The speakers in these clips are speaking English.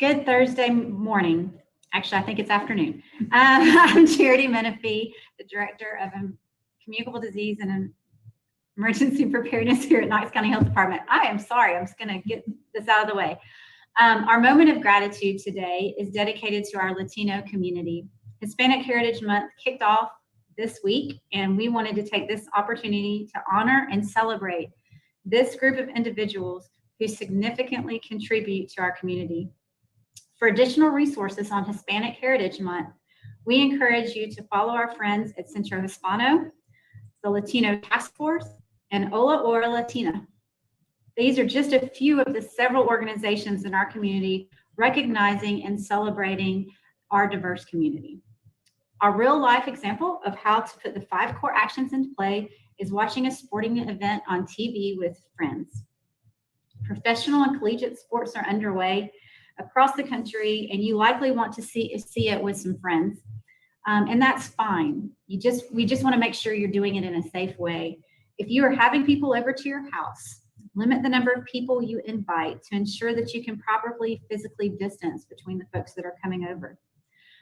Good Thursday morning. Actually, I think it's afternoon. I'm Charity Menifee, the Director of Communicable Disease and Emergency Preparedness here at Knox County Health Department. I am sorry, I'm just going to get this out of the way. Our moment of gratitude today is dedicated to our Latino community. Hispanic Heritage Month kicked off this week, and we wanted to take this opportunity to honor and celebrate this group of individuals who significantly contribute to our community. For additional resources on Hispanic Heritage Month, we encourage you to follow our friends at Centro Hispano, the Latino Task Force, and Hola Hora Latina. These are just a few of the several organizations in our community recognizing and celebrating our diverse community. Our real-life example of how to put the 5 core actions into play is watching a sporting event on TV with friends. Professional and collegiate sports are underway across the country, and you likely want to see it with some friends, and that's fine. We just want to make sure you're doing it in a safe way. If you are having people over to your house, limit the number of people you invite to ensure that you can properly physically distance between the folks that are coming over.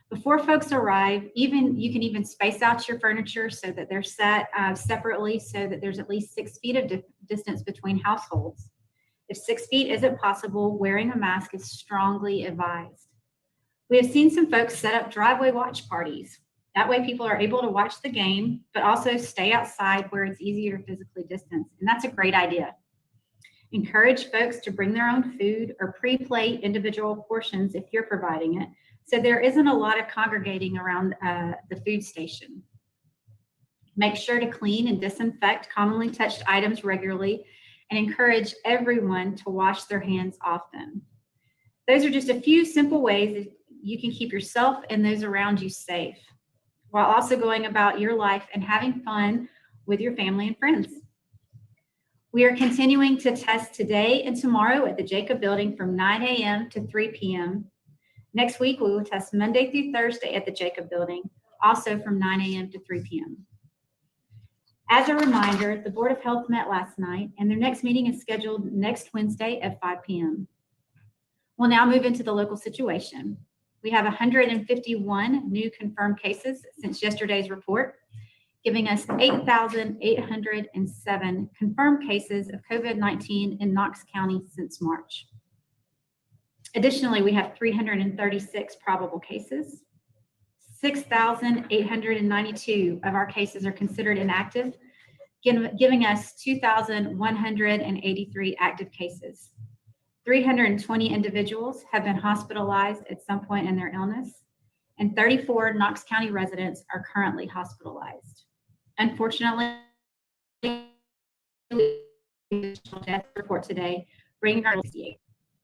Before folks arrive, you can even space out your furniture so that they're set separately, so that there's at least 6 feet of distance between households. If 6 feet isn't possible, wearing a mask is strongly advised. We have seen some folks set up driveway watch parties. That way people are able to watch the game, but also stay outside where it's easier to physically distance, and that's a great idea. Encourage folks to bring their own food or pre-plate individual portions if you're providing it, so there isn't a lot of congregating around the food station. Make sure to clean and disinfect commonly touched items regularly, and encourage everyone to wash their hands often. Those are just a few simple ways that you can keep yourself and those around you safe, while also going about your life and having fun with your family and friends. We are continuing to test today and tomorrow at the Jacob Building from 9 a.m. to 3 p.m. Next week, we will test Monday through Thursday at the Jacob Building, also from 9 a.m. to 3 p.m. As a reminder, the Board of Health met last night, and their next meeting is scheduled next Wednesday at 5 p.m. We'll now move into the local situation. We have 151 new confirmed cases since yesterday's report, giving us 8,807 confirmed cases of COVID-19 in Knox County since March. Additionally, we have 336 probable cases. 6,892 of our cases are considered inactive, giving us 2,183 active cases. 320 individuals have been hospitalized at some point in their illness, and 34 Knox County residents are currently hospitalized. Unfortunately, death report today, bringing our 68.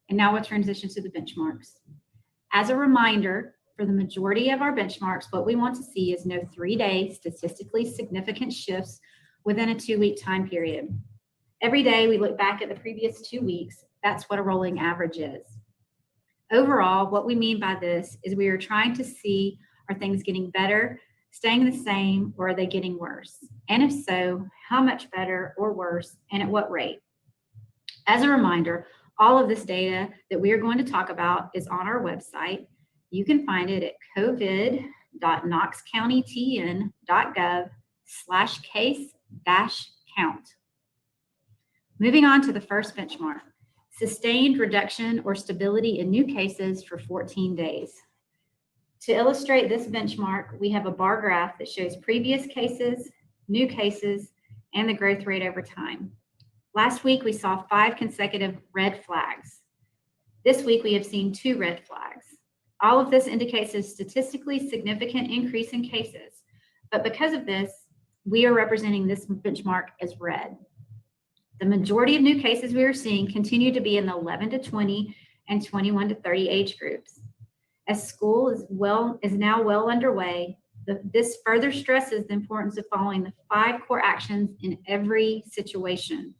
And now we'll transition to the benchmarks. As a reminder, for the majority of our benchmarks, what we want to see is no 3-day statistically significant shifts within a 2-week time period. Every day we look back at the previous 2 weeks. That's what a rolling average is. Overall, what we mean by this is we are trying to see, are things getting better, staying the same, or are they getting worse? And if so, how much better or worse, and at what rate? As a reminder, all of this data that we are going to talk about is on our website. You can find it at covid.knoxcountytn.gov/case-count. Moving on to the first benchmark, sustained reduction or stability in new cases for 14 days. To illustrate this benchmark, we have a bar graph that shows previous cases, new cases, and the growth rate over time. Last week, we saw 5 consecutive red flags. This week, we have seen 2 red flags. All of this indicates a statistically significant increase in cases, but because of this, we are representing this benchmark as red. The majority of new cases we are seeing continue to be in the 11 to 20 and 21 to 30 age groups. As school is now well underway, this further stresses the importance of following the 5 core actions in every situation.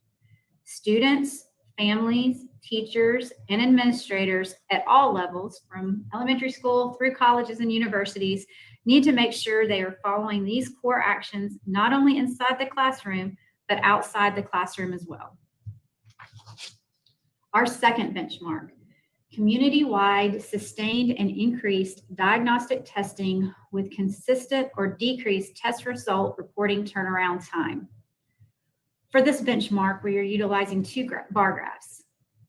Students, families, teachers, and administrators at all levels, from elementary school through colleges and universities, need to make sure they are following these core actions not only inside the classroom, but outside the classroom as well. Our second benchmark, community-wide sustained and increased diagnostic testing with consistent or decreased test result reporting turnaround time. For this benchmark, we are utilizing two bar graphs,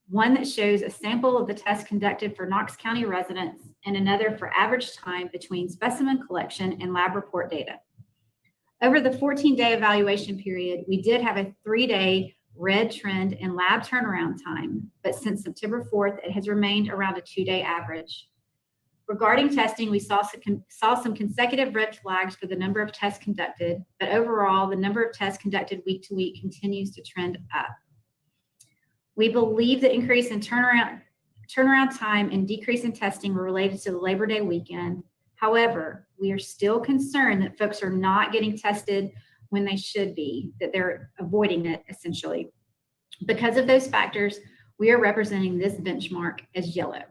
one that shows a sample of the tests conducted for Knox County residents and another for average time between specimen collection and lab report data. Over the 14-day evaluation period, we did have a 3-day red trend in lab turnaround time, but since September 4th, it has remained around a 2-day average. Regarding testing, we saw some consecutive red flags for the number of tests conducted, but overall, the number of tests conducted week to week continues to trend up. We believe the increase in turnaround time and decrease in testing were related to the Labor Day weekend. However, we are still concerned that folks are not getting tested when they should be, that they're avoiding it essentially. Because of those factors, we are representing this benchmark as yellow.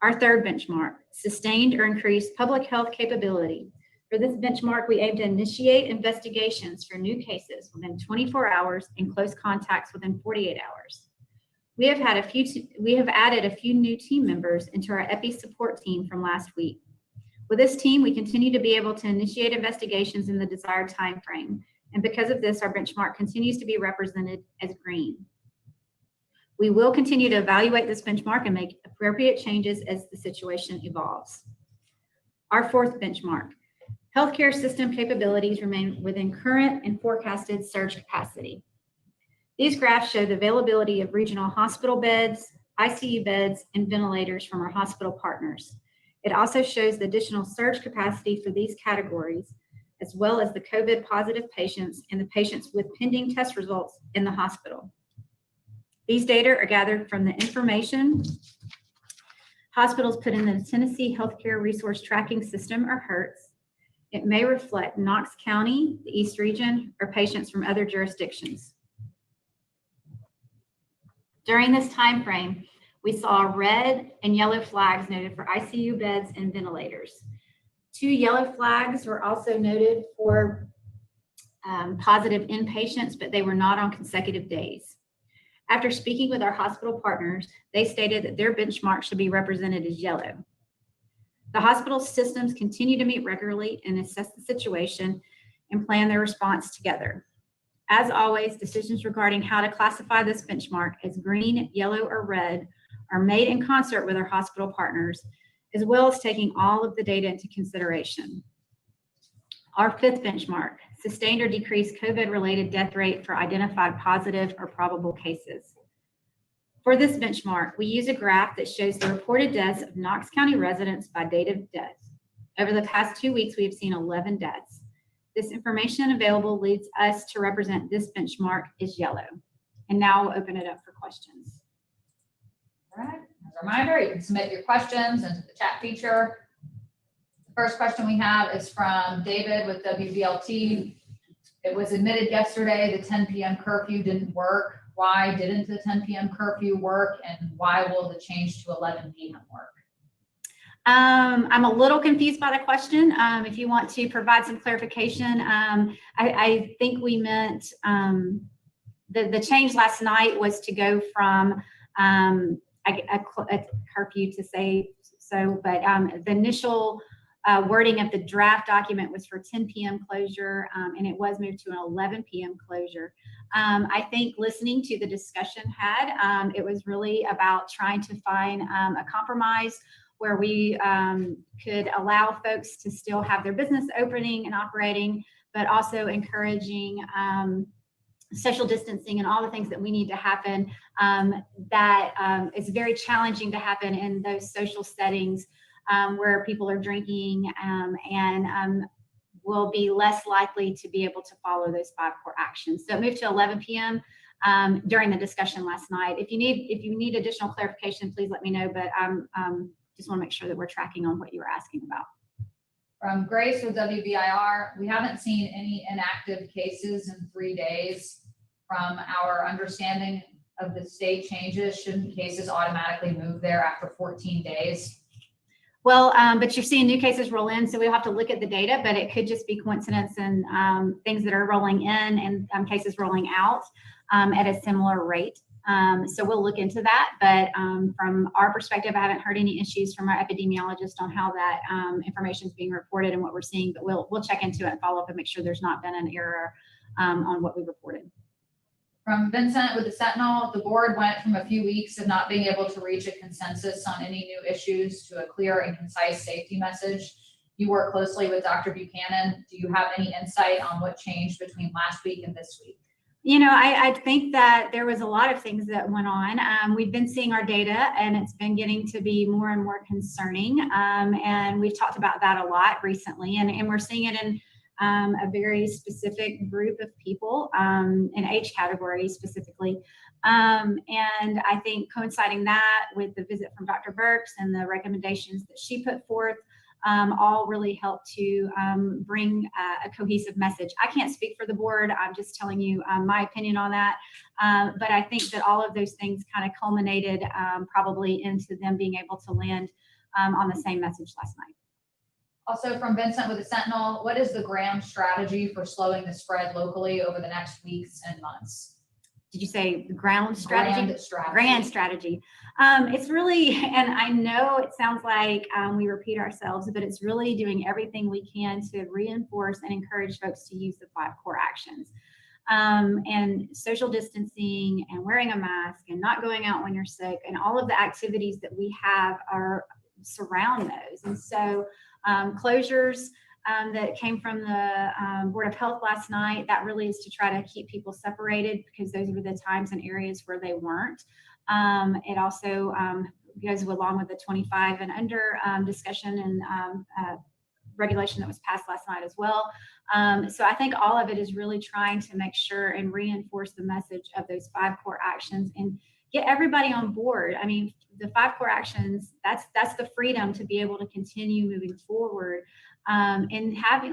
Our third benchmark, sustained or increased public health capability. For this benchmark, we aim to initiate investigations for new cases within 24 hours and close contacts within 48 hours. We have added a few new team members into our EPI support team from last week. With this team, we continue to be able to initiate investigations in the desired time frame. And because of this, our benchmark continues to be represented as green. We will continue to evaluate this benchmark and make appropriate changes as the situation evolves. Our fourth benchmark, healthcare system capabilities remain within current and forecasted surge capacity. These graphs show the availability of regional hospital beds, ICU beds, and ventilators from our hospital partners. It also shows the additional surge capacity for these categories, as well as the COVID positive patients and the patients with pending test results in the hospital. These data are gathered from the information hospitals put in the Tennessee Healthcare Resource Tracking System, or HERTS. It may reflect Knox County, the East Region, or patients from other jurisdictions. During this time frame, we saw red and yellow flags noted for ICU beds and ventilators. 2 yellow flags were also noted for positive inpatients, but they were not on consecutive days. After speaking with our hospital partners, they stated that their benchmark should be represented as yellow. The hospital systems continue to meet regularly and assess the situation and plan their response together. As always, decisions regarding how to classify this benchmark as green, yellow, or red are made in concert with our hospital partners, as well as taking all of the data into consideration. Our fifth benchmark, sustained or decreased COVID-related death rate for identified positive or probable cases. For this benchmark, we use a graph that shows the reported deaths of Knox County residents by date of death. Over the past 2 weeks, we have seen 11 deaths. This information available leads us to represent this benchmark as yellow. And now we'll open it up for questions. All right, as a reminder, you can submit your questions into the chat feature. The first question we have is from David with WBLT. It was admitted yesterday the 10 p.m. curfew didn't work. Why didn't the 10 p.m. curfew work, and why will the change to 11 p.m. work? I'm a little confused by the question. If you want to provide some clarification, I think we meant the change last night was to go from a curfew to say so, but the initial wording of the draft document was for 10 p.m. closure, and it was moved to an 11 p.m. closure. I think listening to the discussion it was really about trying to find a compromise where we could allow folks to still have their business opening and operating, but also encouraging social distancing and all the things that we need to happen that is very challenging to happen in those social settings where people are drinking and will be less likely to be able to follow those 5 core actions. So it moved to 11 p.m. During the discussion last night. If you need additional clarification, please let me know, but just want to make sure that we're tracking on what you were asking about. From Grace with WBIR, we haven't seen any inactive cases in 3 days. From our understanding of the state changes, shouldn't cases automatically move there after 14 days? Well, but you're seeing new cases roll in, so we'll have to look at the data, but it could just be coincidence and things that are rolling in and cases rolling out at a similar rate. So we'll look into that. But from our perspective, I haven't heard any issues from our epidemiologist on how that information is being reported and what we're seeing. But we'll check into it and follow up and make sure there's not been an error on what we reported. From Vincent with the Sentinel, the board went from a few weeks of not being able to reach a consensus on any new issues to a clear and concise safety message. You work closely with Dr. Buchanan. Do you have any insight on what changed between last week and this week? You know, I think that there was a lot of things that went on. We've been seeing our data, and it's been getting to be more and more concerning. And we've talked about that a lot recently, and we're seeing it in a very specific group of people, in age categories specifically. And I think coinciding that with the visit from Dr. Burks and the recommendations that she put forth, all really helped to bring a cohesive message. I can't speak for the board. I'm just telling you my opinion on that. But I think that all of those things kind of culminated probably into them being able to land on the same message last night. Also from Vincent with the Sentinel, what is the grand strategy for slowing the spread locally over the next weeks and months? Did you say ground strategy? Grand strategy. Grand strategy. It's really, and I know it sounds like we repeat ourselves, but it's really doing everything we can to reinforce and encourage folks to use the 5 core actions. And social distancing and wearing a mask and not going out when you're sick and all of the activities that we have are surround those. And so closures that came from the Board of Health last night, that really is to try to keep people separated because those were the times and areas where they weren't. It also goes along with the 25 and under discussion and regulation that was passed last night as well. So I think all of it is really trying to make sure and reinforce the message of those 5 core actions and get everybody on board. I mean, the 5 core actions, that's the freedom to be able to continue moving forward and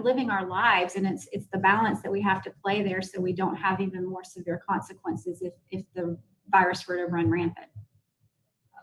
living our lives. And it's the balance that we have to play there so we don't have even more severe consequences if the virus were to run rampant.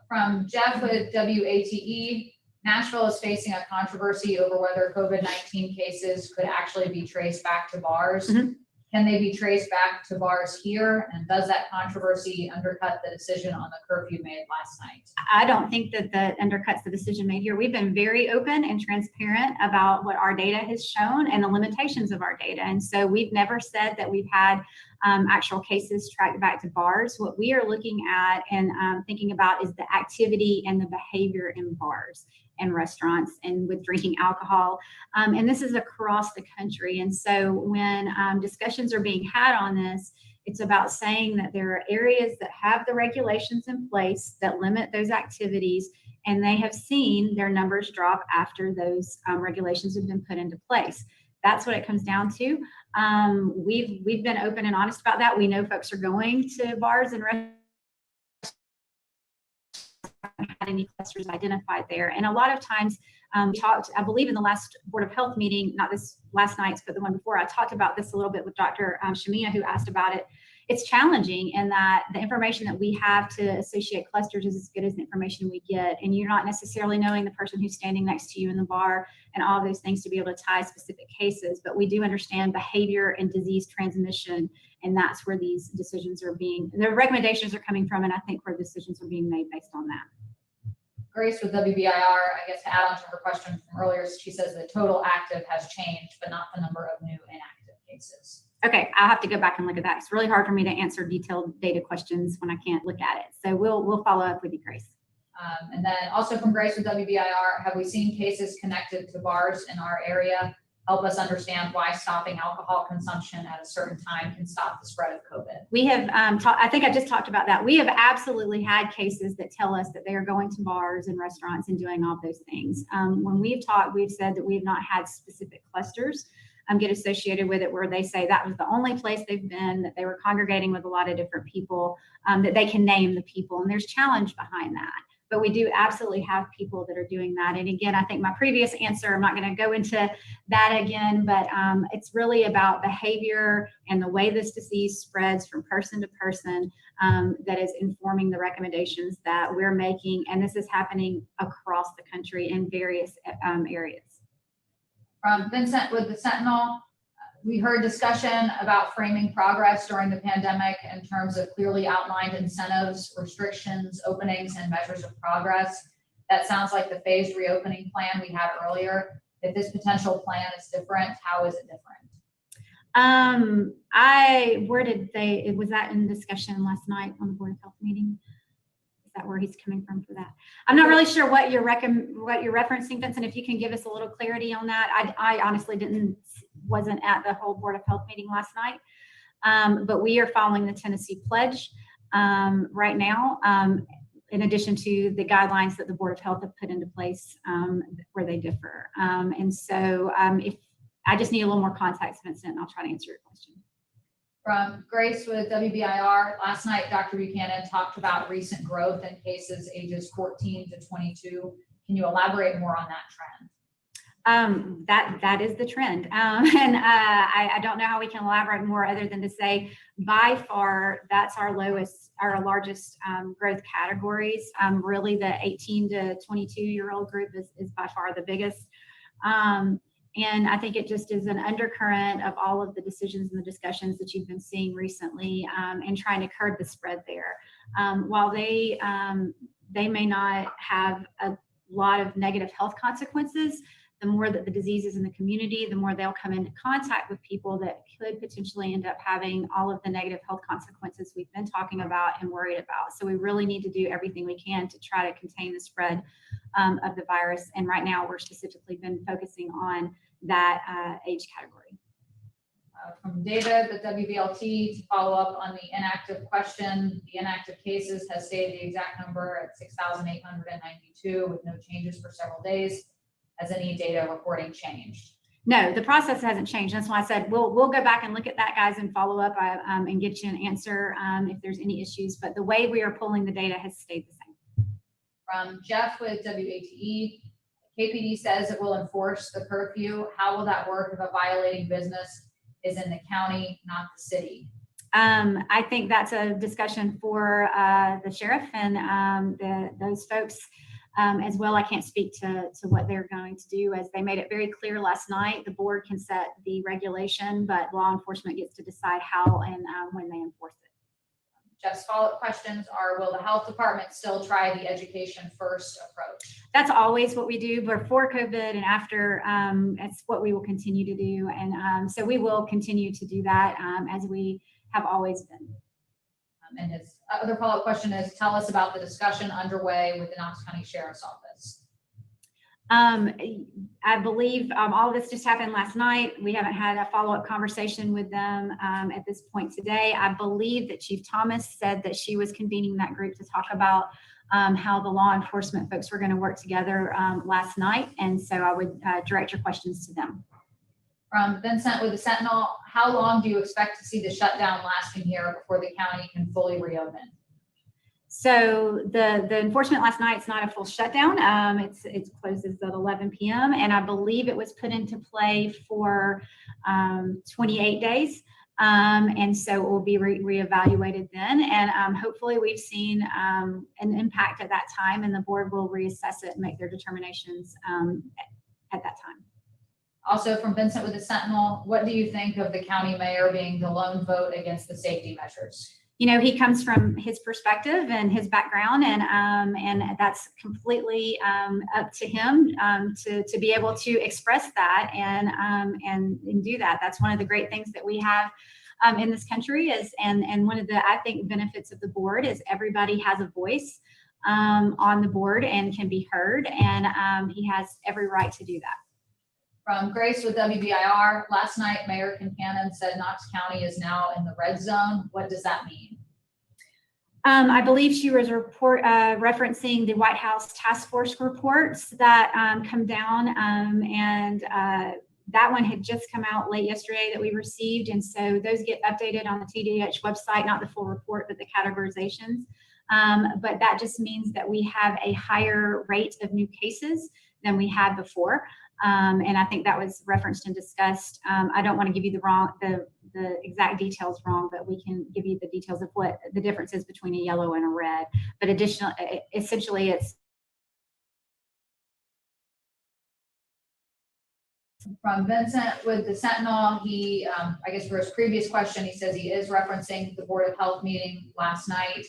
From Jeff with WATE, Nashville is facing a controversy over whether COVID-19 cases could actually be traced back to bars. Mm-hmm. Can they be traced back to bars here? And does that controversy undercut the decision on the curfew made last night? I don't think that that undercuts the decision made here. We've been very open and transparent about what our data has shown and the limitations of our data. And so we've never said that we've had actual cases tracked back to bars. What we are looking at and thinking about is the activity and the behavior in bars and restaurants and with drinking alcohol. And this is across the country. And so when discussions are being had on this, it's about saying that there are areas that have the regulations in place that limit those activities, and they have seen their numbers drop after those regulations have been put into place. That's what it comes down to. We've been open and honest about that. We know folks are going to bars and restaurants. Had any clusters identified there. And a lot of times we talked, I believe in the last Board of Health meeting, not this last night's, but the one before, I talked about this a little bit with Dr. Shamia, who asked about it. It's challenging in that the information that we have to associate clusters is as good as the information we get. And you're not necessarily knowing the person who's standing next to you in the bar and all of those things to be able to tie specific cases. But we do understand behavior and disease transmission. And that's where these decisions are the recommendations are coming from. And I think where decisions are being made based on that. Grace with WBIR, I guess to add on to her question from earlier, she says the total active has changed, but not the number of new inactive cases. Okay, I'll have to go back and look at that. It's really hard for me to answer detailed data questions when I can't look at it. So we'll follow up with you, Grace. And then also from Grace with WBIR, have we seen cases connected to bars in our area? Help us understand why stopping alcohol consumption at a certain time can stop the spread of COVID. We have, I think I just talked about that. We have absolutely had cases that tell us that they are going to bars and restaurants and doing all those things. When we've talked, we've said that we have not had specific clusters get associated with it where they say that was the only place they've been, that they were congregating with a lot of different people, that they can name the people. And there's challenge behind that. But we do absolutely have people that are doing that. And again, I think my previous answer, I'm not going to go into that again, but it's really about behavior and the way this disease spreads from person to person that is informing the recommendations that we're making. And this is happening across the country in various areas. From Vincent with the Sentinel, We heard discussion about framing progress during the pandemic in terms of clearly outlined incentives, restrictions, openings, and measures of progress. That sounds like the phased reopening plan we had earlier. If this potential plan is different, how is it different? Was that in discussion last night on the Board of Health meeting? Is that where he's coming from for that? I'm not really sure what you're referencing, Vincent. If you can give us a little clarity on that. I honestly wasn't at the whole Board of Health meeting last night. But we are following the Tennessee pledge right now, in addition to the guidelines that the Board of Health have put into place where they differ. And so if I just need a little more context, Vincent, and I'll try to answer your question. From Grace with WBIR, last night, Dr. Buchanan talked about recent growth in cases ages 14 to 22. Can you elaborate more on that trend? That is the trend. And I don't know how we can elaborate more other than to say, by far, that's our largest growth categories. Really, the 18 to 22-year-old group is by far the biggest. And I think it just is an undercurrent of all of the decisions and the discussions that you've been seeing recently, and trying to curb the spread there. While they may not have a lot of negative health consequences, the more that the disease is in the community, the more they'll come into contact with people that could potentially end up having all of the negative health consequences we've been talking about and worried about. So we really need to do everything we can to try to contain the spread of the virus. And right now we're specifically been focusing on that age category. From David, the WVLT, to follow up on the inactive question, the inactive cases has stayed the exact number at 6,892 with no changes for several days. Has any data reporting changed? No, the process hasn't changed. That's why I said we'll go back and look at that, guys, and follow up and get you an answer if there's any issues. But the way we are pulling the data has stayed the same. From Jeff with WATE, KPD says it will enforce the curfew. How will that work if a violating business is in the county, not the city? I think that's a discussion for the sheriff and those folks. As well, I can't speak to what they're going to do, as they made it very clear last night. The board can set the regulation, but law enforcement gets to decide how and when they enforce it. Jeff's follow-up questions are, will the health department still try the education first approach? That's always what we do before COVID and after. It's what we will continue to do. And so we will continue to do that as we have always been. And his other follow-up question is, tell us about the discussion underway with the Knox County Sheriff's Office. I believe all of this just happened last night. We haven't had a follow-up conversation with them at this point today. I believe that Chief Thomas said that she was convening that group to talk about how the law enforcement folks were going to work together last night. And so I would direct your questions to them. From Vincent with the Sentinel, how long do you expect to see the shutdown lasting here before the county can fully reopen? So the enforcement last night, it's not a full shutdown. It closes at 11 p.m. and I believe it was put into play for 28 days. And so it will be reevaluated then. And hopefully we've seen an impact at that time, and the board will reassess it and make their determinations at that time. Also from Vincent with the Sentinel, what do you think of the county mayor being the lone vote against the safety measures? You know, he comes from his perspective and his background, and that's completely up to him to be able to express that and do that. That's one of the great things that we have in this country is, and one of the, I think, benefits of the board is everybody has a voice on the board and can be heard, and he has every right to do that. From Grace with WBIR, last night, Mayor Kincannon said Knox County is now in the red zone. What does that mean? I believe she was referencing the White House task force reports that come down, and that one had just come out late yesterday that we received. And so those get updated on the TDH website, not the full report, but the categorizations. But that just means that we have a higher rate of new cases than we had before. And I think that was referenced and discussed. I don't want to give you the exact details wrong, but we can give you the details of what the difference is between a yellow and a red. But essentially it's From Vincent with the Sentinel, he, I guess for his previous question, he says he is referencing the Board of Health meeting last night.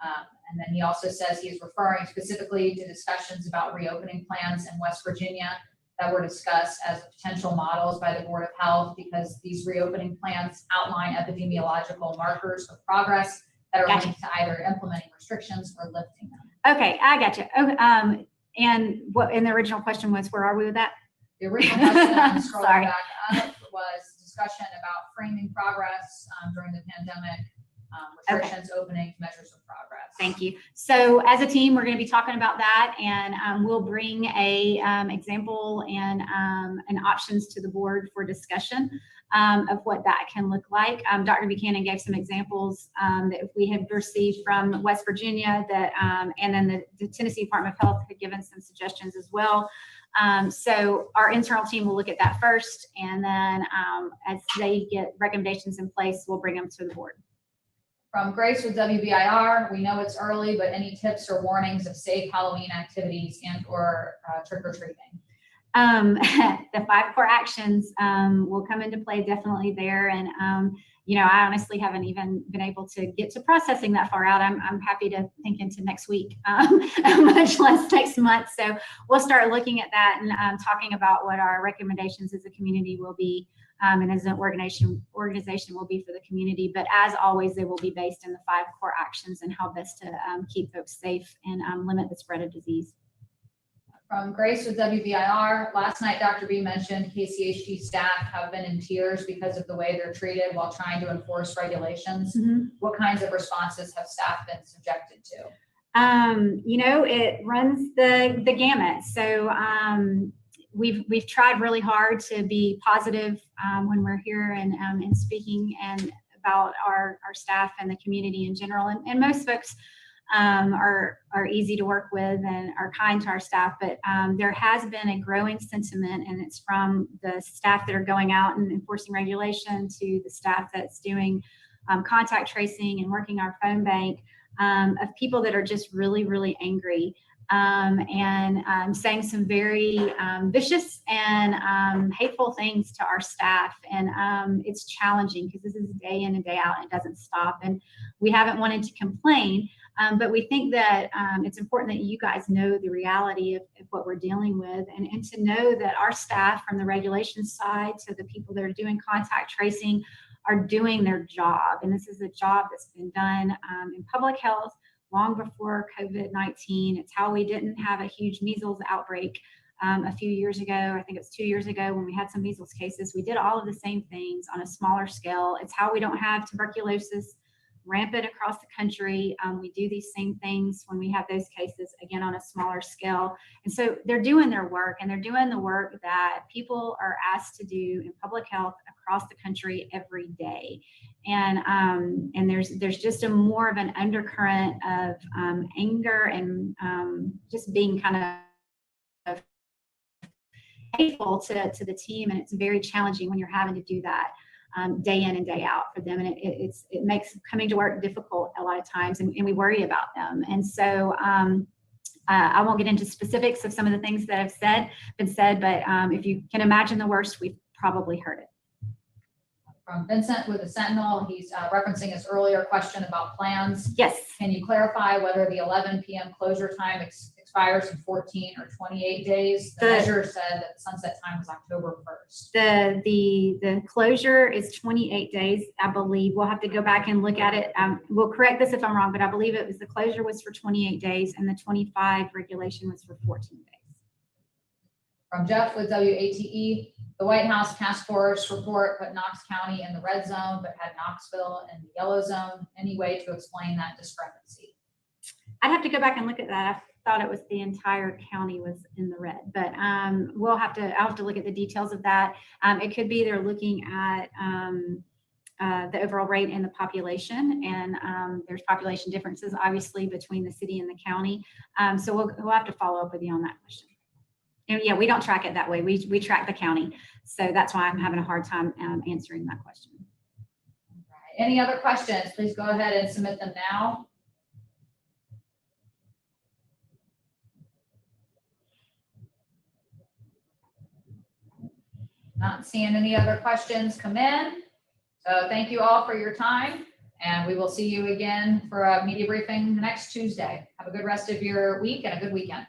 And then he also says he is referring specifically to discussions about reopening plans in West Virginia that were discussed as potential models by the Board of Health, because these reopening plans outline epidemiological markers of progress that are linked to either implementing restrictions or lifting them. Okay, I got you. And what in the original question was, where are we with that? The original question, I'm scrolling Sorry. back up, was discussion about framing progress during the pandemic, restrictions, openings, measures of progress. Thank you. So as a team, we're going to be talking about that, and we'll bring a example and options to the board for discussion of what that can look like. Dr. Buchanan gave some examples that we had received from West Virginia, that and then the Tennessee Department of Health had given some suggestions as well. So our internal team will look at that first, and then as they get recommendations in place, we'll bring them to the board. From Grace with WBIR, we know it's early, but any tips or warnings of safe Halloween activities and or trick-or-treating? The 5 core actions will come into play definitely there. And, I honestly haven't even been able to get to processing that far out. I'm happy to think into next week, much less next month. So we'll start looking at that and talking about what our recommendations as a community will be, and as an organization will be for the community. But as always, they will be based in the 5 core actions and how best to keep folks safe and limit the spread of disease. From Grace with WBIR, last night Dr. B mentioned KCHD staff have been in tears because of the way they're treated while trying to enforce regulations. Mm-hmm. What kinds of responses have staff been subjected to? It runs the gamut. So we've tried really hard to be positive when we're here and speaking and about our staff and the community in general. And most folks are easy to work with and are kind to our staff, but there has been a growing sentiment, and it's from the staff that are going out and enforcing regulation to the staff that's doing contact tracing and working our phone bank, of people that are just really, really angry and saying some very vicious and hateful things to our staff. And it's challenging because this is day in and day out, and it doesn't stop. And we haven't wanted to complain, but we think that it's important that you guys know the reality of what we're dealing with, and to know that our staff, from the regulations side to the people that are doing contact tracing, are doing their job. And this is a job that's been done in public health long before COVID-19. It's how we didn't have a huge measles outbreak a few years ago. I think it's 2 years ago when we had some measles cases. We did all of the same things on a smaller scale. It's how we don't have tuberculosis rampant across the country. We do these same things when we have those cases, again, on a smaller scale. And so they're doing their work, and they're doing the work that people are asked to do in public health across the country every day. And there's just a more of an undercurrent of anger and just being kind of hateful to the team. And it's very challenging when you're having to do that day in and day out for them. And it makes coming to work difficult a lot of times, and we worry about them. And so I won't get into specifics of some of the things that have been said, but if you can imagine the worst, we've probably heard it. From Vincent with the Sentinel, he's referencing his earlier question about plans. Yes. Can you clarify whether the 11 p.m. closure time expires in 14 or 28 days? The measure said that the sunset time was October 1st. The closure is 28 days, I believe. We'll have to go back and look at it. We'll correct this if I'm wrong, but I believe the closure was for 28 days and the 25 regulation was for 14 days. From Jeff with WATE, the White House task force report put Knox County in the red zone, but had Knoxville in the yellow zone. Any way to explain that discrepancy? I'd have to go back and look at that. I thought it was the entire county was in the red, but I'll have to look at the details of that. It could be they're looking at the overall rate in the population, and there's population differences obviously between the city and the county. So we'll have to follow up with you on that question. And yeah, we don't track it that way. We track the county. So that's why I'm having a hard time answering that question. All right. Any other questions? Please go ahead and submit them now. Not seeing any other questions come in. So thank you all for your time, and we will see you again for a media briefing next Tuesday. Have a good rest of your week and a good weekend.